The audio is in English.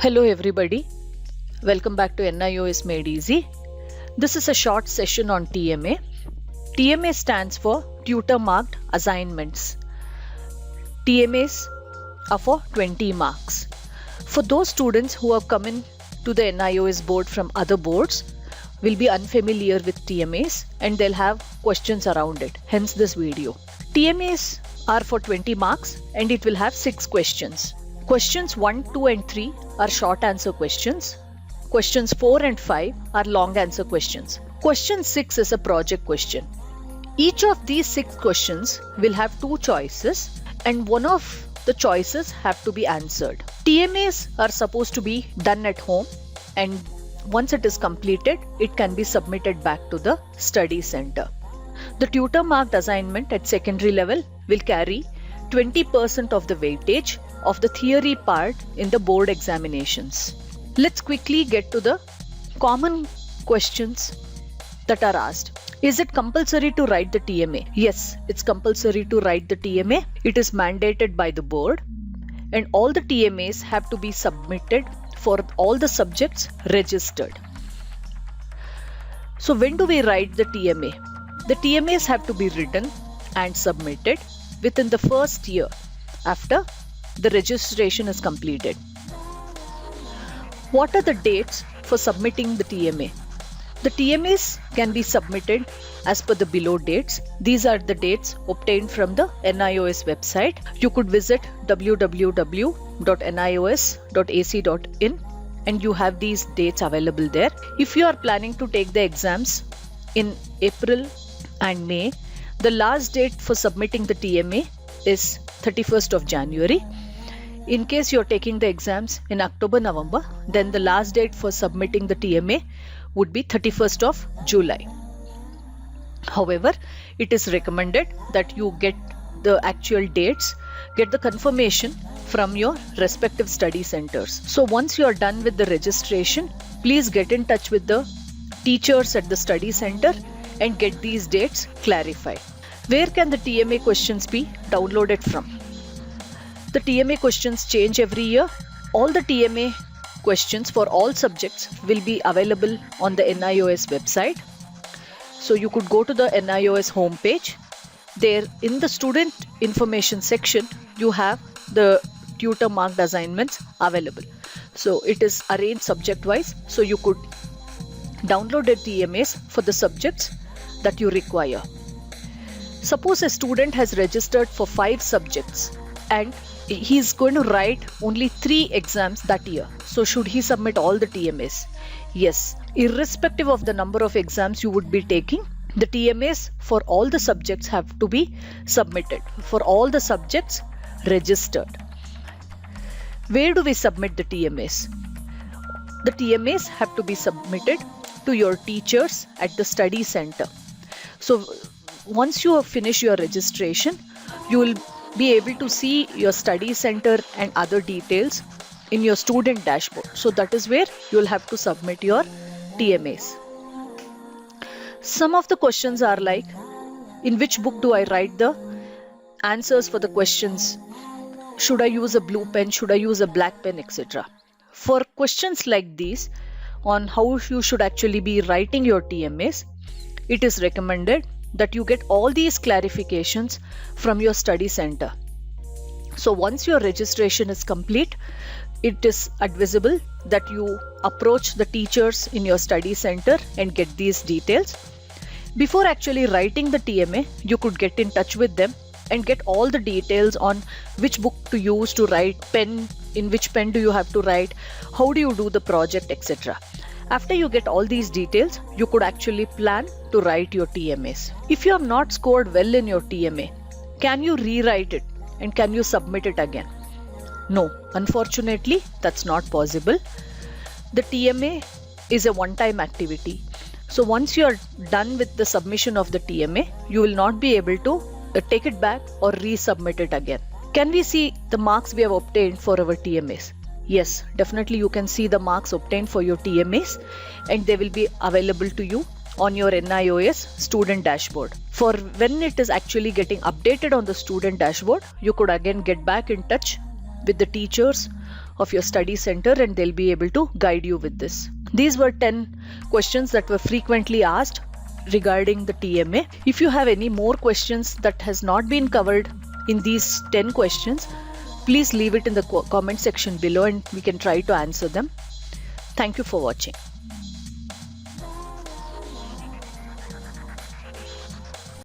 Hello everybody, welcome back to NIOS Made Easy. This is a short session on TMA. TMA stands for Tutor Marked Assignments. TMAs are for 20 marks. For those students who have come in to the NIOS board from other boards, will be unfamiliar with TMAs and they'll have questions around it, hence this video. TMAs are for 20 marks and it will have 6 questions. Questions 1, 2 and 3 are short answer questions. Questions 4 and 5 are long answer questions. Question 6 is a project question. Each of these 6 questions will have 2 choices and one of the choices have to be answered. TMAs are supposed to be done at home and once it is completed, it can be submitted back to the study center. The tutor marked assignment at secondary level will carry 20% of the weightage of the theory part in the board examinations. Let's quickly get to the common questions that are asked. Is it compulsory to write the TMA? Yes, it's compulsory to write the TMA. It is mandated by the board and all the TMAs have to be submitted for all the subjects registered. So when do we write the TMA? The TMAs have to be written and submitted within the first year after the registration is completed. What are the dates for submitting the TMA? The TMAs can be submitted as per the below dates. These are the dates obtained from the NIOS website. You could visit www.nios.ac.in and you have these dates available there. If you are planning to take the exams in April and May, the last date for submitting the TMA is 31st of January. In case you're taking the exams in October, November, then the last date for submitting the TMA would be 31st of July. However, it is recommended that you get the actual dates, get the confirmation from your respective study centers. So once you are done with the registration, please get in touch with the teachers at the study center and get these dates clarified. Where can the TMA questions be downloaded from? The TMA questions change every year. All the TMA questions for all subjects will be available on the NIOS website. So you could go to the NIOS homepage. There in the student information section, you have the tutor marked assignments available. So it is arranged subject wise. So you could download the TMAs for the subjects that you require. Suppose a student has registered for 5 subjects and he is going to write only 3 exams that year. So should he submit all the TMAs? Yes, irrespective of the number of exams you would be taking, the TMAs for all the subjects have to be submitted. For all the subjects registered. Where do we submit the TMAs? The TMAs have to be submitted to your teachers at the study center. So once you have finished your registration, you will be able to see your study center and other details in your student dashboard. So that is where you will have to submit your TMAs. Some of the questions are like, in which book do I write the answers for the questions? Should I use a blue pen? Should I use a black pen, etc. For questions like these on how you should actually be writing your TMAs, it is recommended that you get all these clarifications from your study center. So once your registration is complete, it is advisable that you approach the teachers in your study center and get these details. Before actually writing the TMA, you could get in touch with them and get all the details on which book to use to write, pen, in which pen do you have to write, how do you do the project, etc. After you get all these details, you could actually plan to write your TMAs. If you have not scored well in your TMA, can you rewrite it and can you submit it again? No, unfortunately, that's not possible. The TMA is a one-time activity. So once you are done with the submission of the TMA, you will not be able to take it back or resubmit it again. Can we see the marks we have obtained for our TMAs? Yes, definitely you can see the marks obtained for your TMAs and they will be available to you on your NIOS student dashboard. For when it is actually getting updated on the student dashboard, you could again get back in touch with the teachers of your study center, and they'll be able to guide you with this. These were 10 questions that were frequently asked regarding the TMA. If you have any more questions that has not been covered in these 10 questions, please leave it in the comment section below and we can try to answer them. Thank you for watching.